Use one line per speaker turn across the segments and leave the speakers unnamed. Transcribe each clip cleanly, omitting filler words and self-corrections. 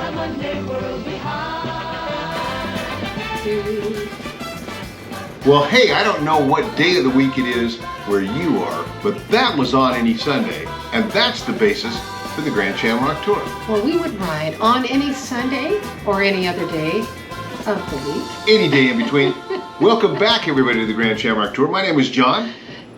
a Monday world behind.
Well, hey, I don't know what day of the week it is where you are, but that was on any Sunday, and that's the basis for the Grand Shamrock Tour.
Well, we would ride on any Sunday or any other day of the week.
Any day in between. Welcome back, everybody, to the Grand Shamrock Tour. My name is John.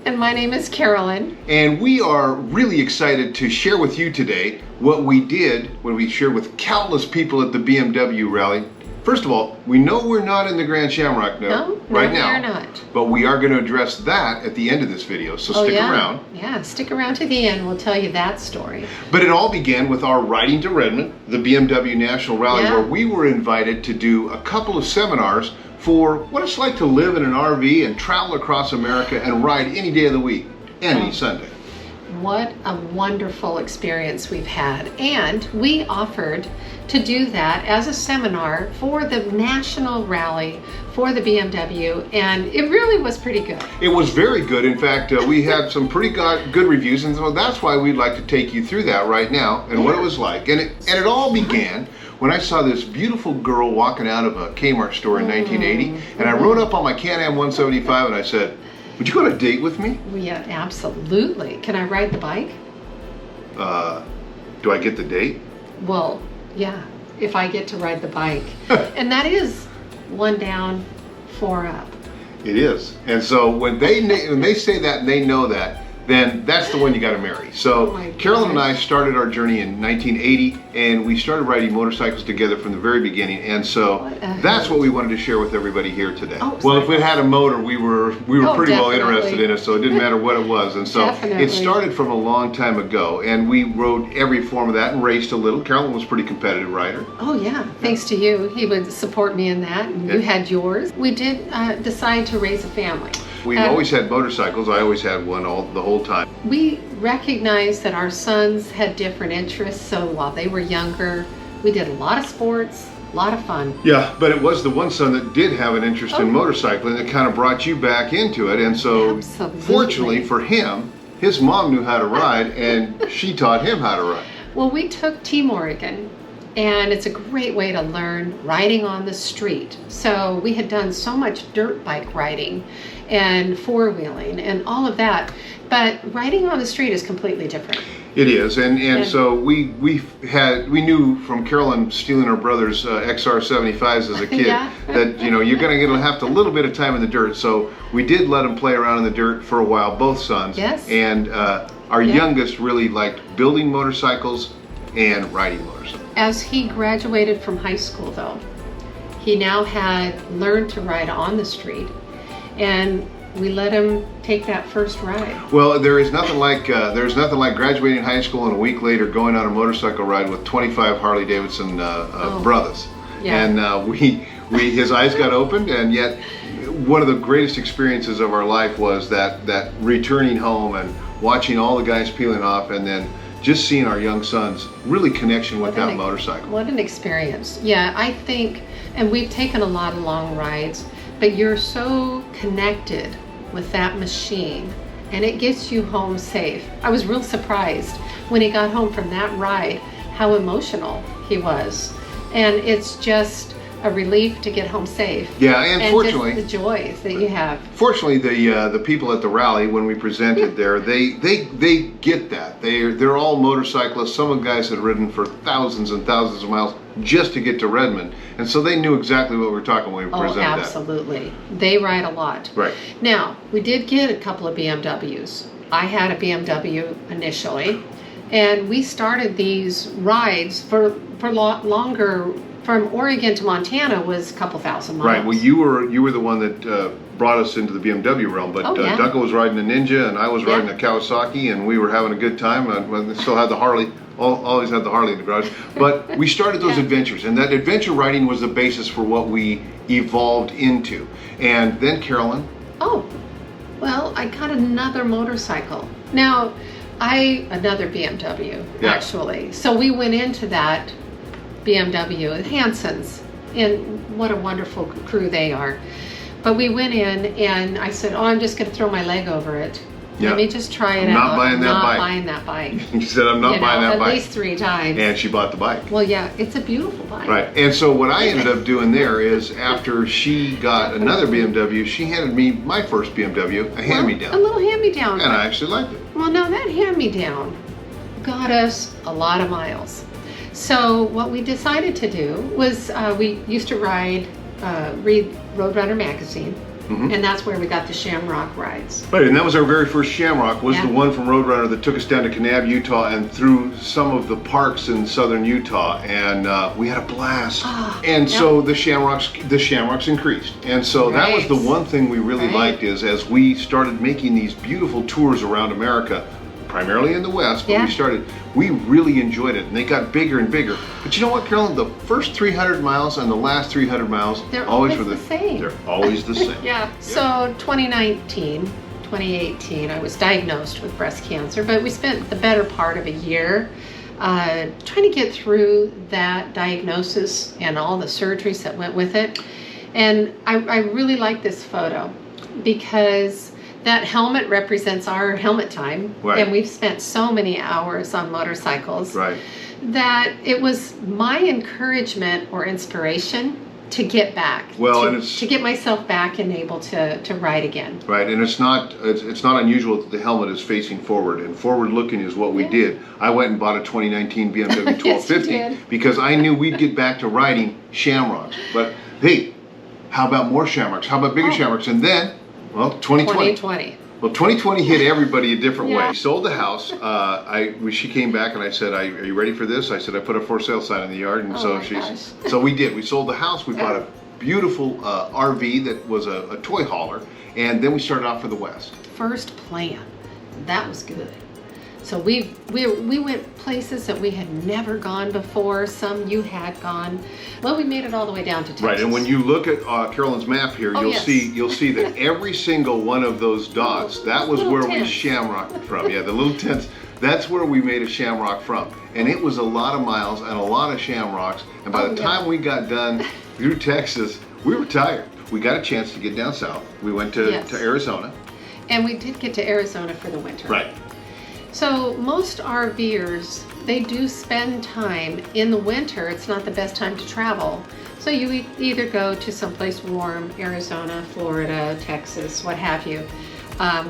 And my name is Carolyn.
And we are really excited to share with you today what we did when we shared with countless people at the BMW Rally. First of all, we know we're not in the Grand Shamrock right now.
We are not.
But we are going to address that at the end of this video, so stick around.
Yeah, stick around to the end. We'll tell you that story.
But it all began with our riding to Redmond, the BMW National Rally, where we were invited to do a couple of seminars for what it's like to live in an RV and travel across America and ride any day of the week and any Sunday.
What a wonderful experience we've had. And we offered to do that as a seminar for the National Rally for the BMW, and it really was pretty good.
It was very good. In fact, we had some pretty good reviews, and so that's why we'd like to take you through that right now and what it was like. And it all began when I saw this beautiful girl walking out of a Kmart store in 1980, and I rode up on my Can-Am 175 and I said, "Would you go on a date with me?"
Yeah, absolutely. Can I ride the bike?
Do I get the date?
Well, yeah, if I get to ride the bike. And that is 1 down, 4 up.
It is. And so when they say that and they know that, then that's the one you got to marry. So Carolyn and I started our journey in 1980, and we started riding motorcycles together from the very beginning. And so that's what we wanted to share with everybody here today. Well, if it had a motor, we were pretty well interested in it, so it didn't matter what it was. And so it started from a long time ago, and we rode every form of that and raced a little. Carolyn was a pretty competitive rider.
Oh yeah, thanks to you. He would support me in that, and you had yours. We did decide to raise a family.
We've always had motorcycles. I always had one the whole time.
We recognized that our sons had different interests, so while they were younger, we did a lot of sports, a lot of fun.
Yeah, but it was the one son that did have an interest in motorcycling that kind of brought you back into it. And so, fortunately for him, his mom knew how to ride, and she taught him how to ride.
Well, we took Team Oregon, and it's a great way to learn riding on the street. So we had done so much dirt bike riding and four-wheeling and all of that, but riding on the street is completely different.
It is, and so we knew from Carolyn stealing her brother's XR75s as a kid that you're going to have a little bit of time in the dirt. So we did let him play around in the dirt for a while, both sons.
Yes.
And our youngest really liked building motorcycles and riding motorcycles.
As he graduated from high school, though, he now had learned to ride on the street, and we let him take that first ride.
Well, there's nothing like graduating high school and a week later going on a motorcycle ride with 25 Harley Davidson brothers. Yeah. And his eyes got opened, and yet one of the greatest experiences of our life was that returning home and watching all the guys peeling off, and then just seeing our young sons really connection with that motorcycle.
What an experience. Yeah, I think, and we've taken a lot of long rides, but you're so connected with that machine, and it gets you home safe. I was real surprised when he got home from that ride how emotional he was. And it's just a relief to get home safe.
Yeah, and fortunately,
just the joys that you have.
Fortunately, the people at the rally, when we presented there, they get that. They're all motorcyclists. Some of the guys had ridden for thousands and thousands of miles just to get to Redmond, and so they knew exactly what we were talking when we presented that. Oh,
absolutely. They ride a lot.
Right.
Now, we did get a couple of BMWs. I had a BMW initially, and we started these rides for longer. From Oregon to Montana was a couple thousand miles.
Right. Well, you were the one that brought us into the BMW realm, but Duncan was riding a Ninja and I was riding a Kawasaki, and we were having a good time. I still had the Harley. Always had the Harley in the garage. But we started those adventures, and that adventure riding was the basis for what we evolved into. And then Carolyn.
Oh, well, I got another motorcycle. Now, another BMW actually. So we went into that BMW, Hanson's, and what a wonderful crew they are. But we went in, and I said, I'm just going to throw my leg over it
Yeah.
Let me just try it
I'm
out.
not buying that
I'm not
bike.
buying that bike.
She said, I'm not buying that
at
bike.
least 3 times.
And she bought the bike.
Well, yeah, it's a beautiful bike.
Right. And so what I ended up doing there is after she got another BMW, she handed me my first BMW, a hand-me-down.
A little hand-me-down.
And I actually liked it.
Well, now that hand-me-down got us a lot of miles. So what we decided to do was we used to read Roadrunner magazine. And that's where we got the Shamrock rides.
Right, and that was our very first Shamrock, was
Yeah.
the one from Roadrunner that took us down to Kanab, Utah, and through some of the parks in southern Utah, and we had a blast. And so the Shamrocks increased, and so that was the one thing we really liked, is as we started making these beautiful tours around America, primarily in the West, but we really enjoyed it, and they got bigger and bigger. But you know what, Carolyn? The first 300 miles and the last 300 miles,
They're always the same.
They're always the same.
So 2018, I was diagnosed with breast cancer, but we spent the better part of a year trying to get through that diagnosis and all the surgeries that went with it. And I really like this photo because that helmet represents our helmet time, and we've spent so many hours on motorcycles that it was my encouragement or inspiration to get back, to get myself back and able to ride again.
Right, and it's not unusual that the helmet is facing forward, and forward looking is what we did. I went and bought a 2019 BMW 1250 because I knew we'd get back to riding Shamrocks. But hey, how about more Shamrocks? How about bigger Shamrocks? And then, well, 2020. Well, 2020 hit everybody a different way. Sold the house. She came back and I said, "Are you ready for this?" I said, "I put a for sale sign in the yard," and so we did. We sold the house. We bought a beautiful RV that was a toy hauler, and then we started off for the West.
First plan, that was good. So we went places that we had never gone before. Some you had gone. Well, we made it all the way down to Texas.
Right, and when you look at Carolyn's map here, you'll see that every single one of those dots, that was where we shamrocked from. Yeah, the little tents. That's where we made a Shamrock from, and it was a lot of miles and a lot of Shamrocks. And by the time we got done through Texas, we were tired. We got a chance to get down south. We went to Arizona,
and we did get to Arizona for the winter.
Right.
So most RVers, they do spend time in the winter. It's not the best time to travel. So you either go to someplace warm, Arizona, Florida, Texas, what have you.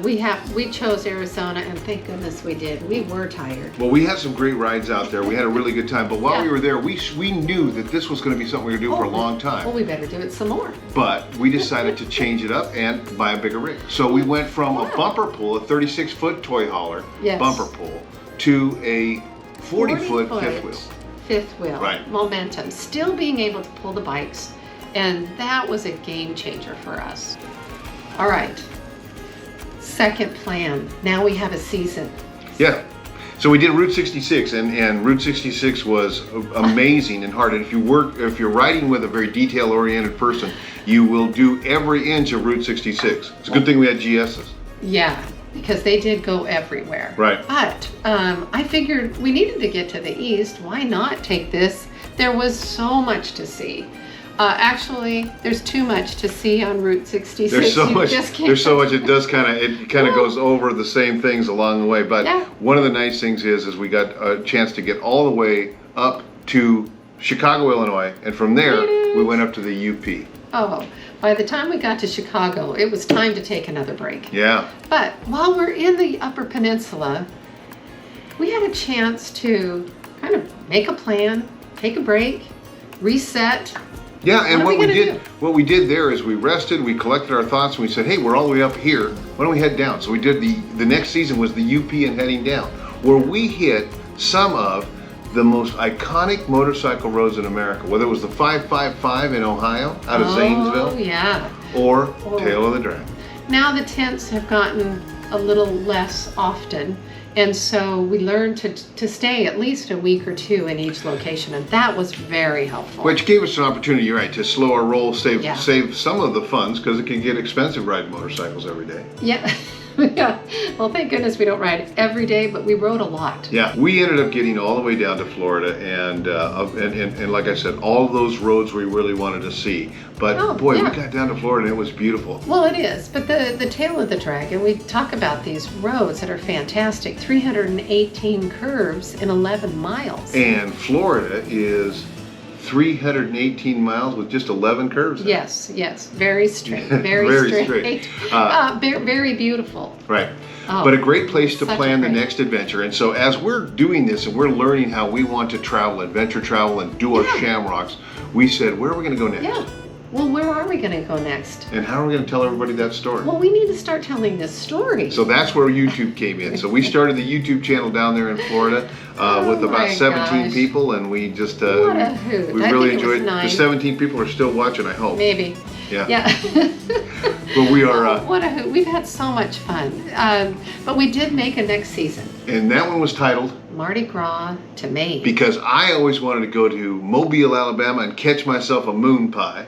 We chose Arizona, and thank goodness we did. We were tired.
Well, we had some great rides out there. We had a really good time. But while we were there, we knew that this was going to be something we were going to do for a long time.
Well, we better do it some more.
But we decided to change it up and buy a bigger rig. So we went from a bumper pull, a 36-foot toy hauler bumper pull, to a 40-foot fifth wheel.
Fifth wheel.
Right.
Momentum. Still being able to pull the bikes. And that was a game changer for us. All right. Second plan. Now we have a season.
Yeah. So we did Route 66, and Route 66 was amazing and hard. And if you're riding with a very detail-oriented person, you will do every inch of Route 66. It's a good thing we had GSs.
Yeah, because they did go everywhere.
Right.
But I figured we needed to get to the east. Why not take this? There was so much to see. Actually, there's too much to see on Route 66.
There's so much. There's so much. It kind of goes over the same things along the way. But one of the nice things is we got a chance to get all the way up to Chicago, Illinois, and from there we went up to the UP.
Oh, by the time we got to Chicago, it was time to take another break.
Yeah.
But while we're in the Upper Peninsula, we had a chance to kind of make a plan, take a break, reset.
Yeah, and what we did there is we rested, we collected our thoughts, and we said, hey, we're all the way up here. Why don't we head down? So we did the next season was the UP and heading down, where we hit some of the most iconic motorcycle roads in America, whether it was the 555 in Ohio, out of Zanesville, or Tail of the Dragon.
Now the tents have gotten a little less often, and so we learned to stay at least a week or two in each location, and that was very helpful.
Which gave us an opportunity, right, to slow our roll, save some of the funds, because it can get expensive riding motorcycles every day.
Yeah. Yeah. Well, thank goodness we don't ride every day, but we rode a lot.
Yeah, we ended up getting all the way down to Florida, and like I said, all those roads we really wanted to see. But boy, we got down to Florida and it was beautiful.
Well, it is, but the tail of the dragon, we talk about these roads that are fantastic. 318 curves in 11 miles.
And Florida is 318 miles with just 11 curves.
Yes, very straight, very straight. Very beautiful.
Right.
Oh,
but a great place to plan the
great
next adventure. And so as we're doing this and we're learning how we want to travel, adventure travel, and do our shamrocks, we said, where are we going to go next?
Yeah. Well, where are we going to go next?
And how are we going to tell everybody that story?
Well, we need to start telling this story.
So that's where YouTube came in. So we started the YouTube channel down there in Florida with about 17 people, and we just
what a hoot.
we
I
really
think it was
enjoyed.
9.
The 17 people are still watching, I hope.
Maybe.
Yeah.
But
we are.
What a hoot. We've had so much fun. But we did make a next season.
And that one was titled
Mardi Gras to Maine.
Because I always wanted to go to Mobile, Alabama and catch myself a moon pie.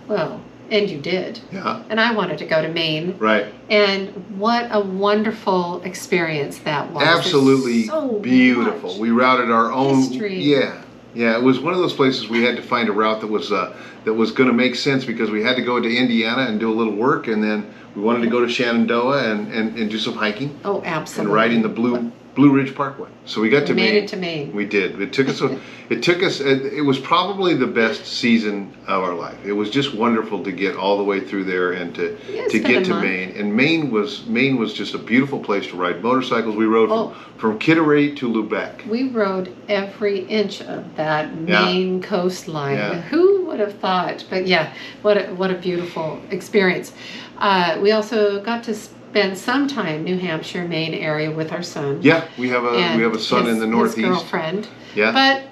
Well, and you did.
Yeah.
And I wanted to go to Maine.
Right.
And what a wonderful experience that was.
Absolutely
so
beautiful.
much
We routed our own.
history.
Yeah. It was one of those places we had to find a route that was going to make sense, because we had to go into Indiana and do a little work, and then we wanted to go to Shenandoah and do some hiking.
Oh, absolutely.
And riding the Blue Ridge Parkway. So we got to Maine.
Made it to Maine.
We did. It took us. It was probably the best season of our life. It was just wonderful to get all the way through there and to get to Maine. And Maine was just a beautiful place to ride motorcycles. We rode from Kittery to Lubec.
We rode every inch of that Maine coastline.
Yeah.
Who would have thought? But yeah, what a beautiful experience. We also got to spend some time New Hampshire, Maine area with our son.
Yeah, we have a son in the Northeast.
His girlfriend.
Yeah.
But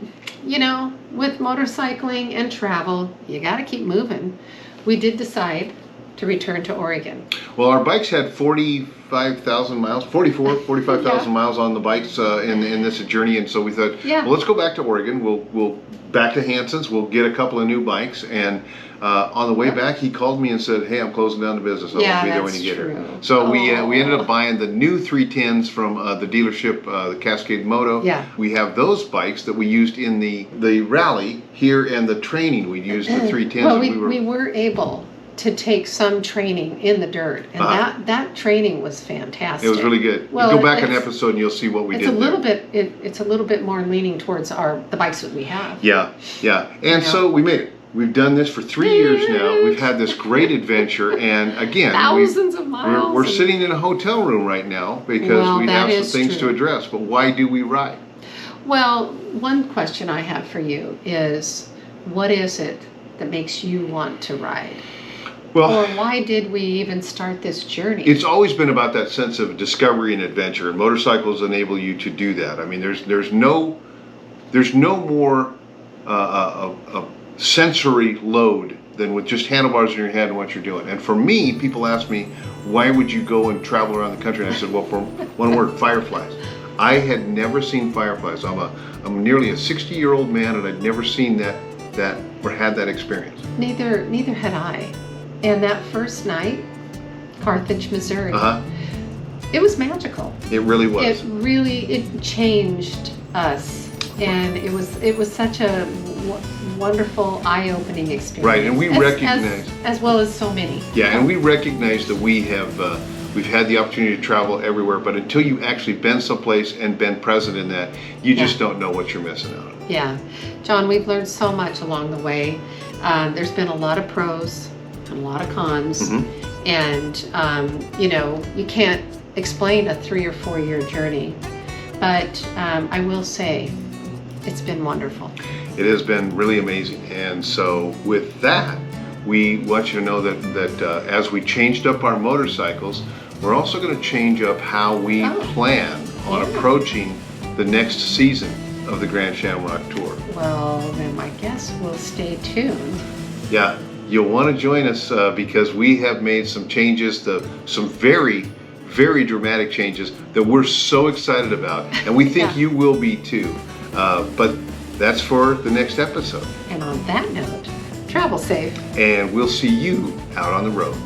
with motorcycling and travel, you got to keep moving. We did decide to return to Oregon.
Well, our bikes had 45,000 miles, 45,000 miles on the bikes in this journey, and so we thought, well, let's go back to Oregon. We'll back to Hanson's. We'll get a couple of new bikes, and on the way back, he called me and said, "Hey, I'm closing down the business. I won't be there when you get here." So we ended up buying the new 310s from the dealership, the Cascade Moto.
Yeah.
We have those bikes that we used in the rally here, and the training we used the 310s.
Well, we were able to take some training in the dirt, and that training was fantastic.
It was really good.
Well,
go back an episode and you'll see what we did.
It's a little bit more leaning towards the bikes that we have.
Yeah. And so we made it. We've done this for 3 years now. We've had this great adventure, and again,
thousands of miles.
We're sitting in a hotel room right now because we have some things to address. But why do we ride?
Well, one question I have for you is, what is it that makes you want to ride? Well, or why did we even start this journey?
It's always been about that sense of discovery and adventure, and motorcycles enable you to do that. I mean, there's no more sensory load than with just handlebars in your head and what you're doing. And for me, people ask me, why would you go and travel around the country? And I said, well, for one word, fireflies. I had never seen fireflies. I'm nearly a 60-year-old man, and I'd never seen that or had that experience.
Neither had I. And that first night, Carthage, Missouri, it was magical.
It really was.
It changed us, and it was such a wonderful, eye-opening experience.
Right, and we recognize,
as well as so many.
Yeah, and we recognize that we've had the opportunity to travel everywhere, but until you actually been someplace and been present in that, you just don't know what you're missing out on.
Yeah, John, we've learned so much along the way. There's been a lot of pros and a lot of cons, and you can't explain a 3 or 4 year journey, but I will say it's been wonderful.
It has been really amazing. And so with that, we want you to know that as we changed up our motorcycles, we're also going to change up how we plan on approaching the next season of the Grand Shamrock Tour.
Well, then I guess we'll stay tuned.
Yeah, you'll want to join us because we have made some changes, some very, very dramatic changes that we're so excited about, and we think you will be too. But that's for the next episode.
And on that note, travel safe.
And we'll see you out on the road.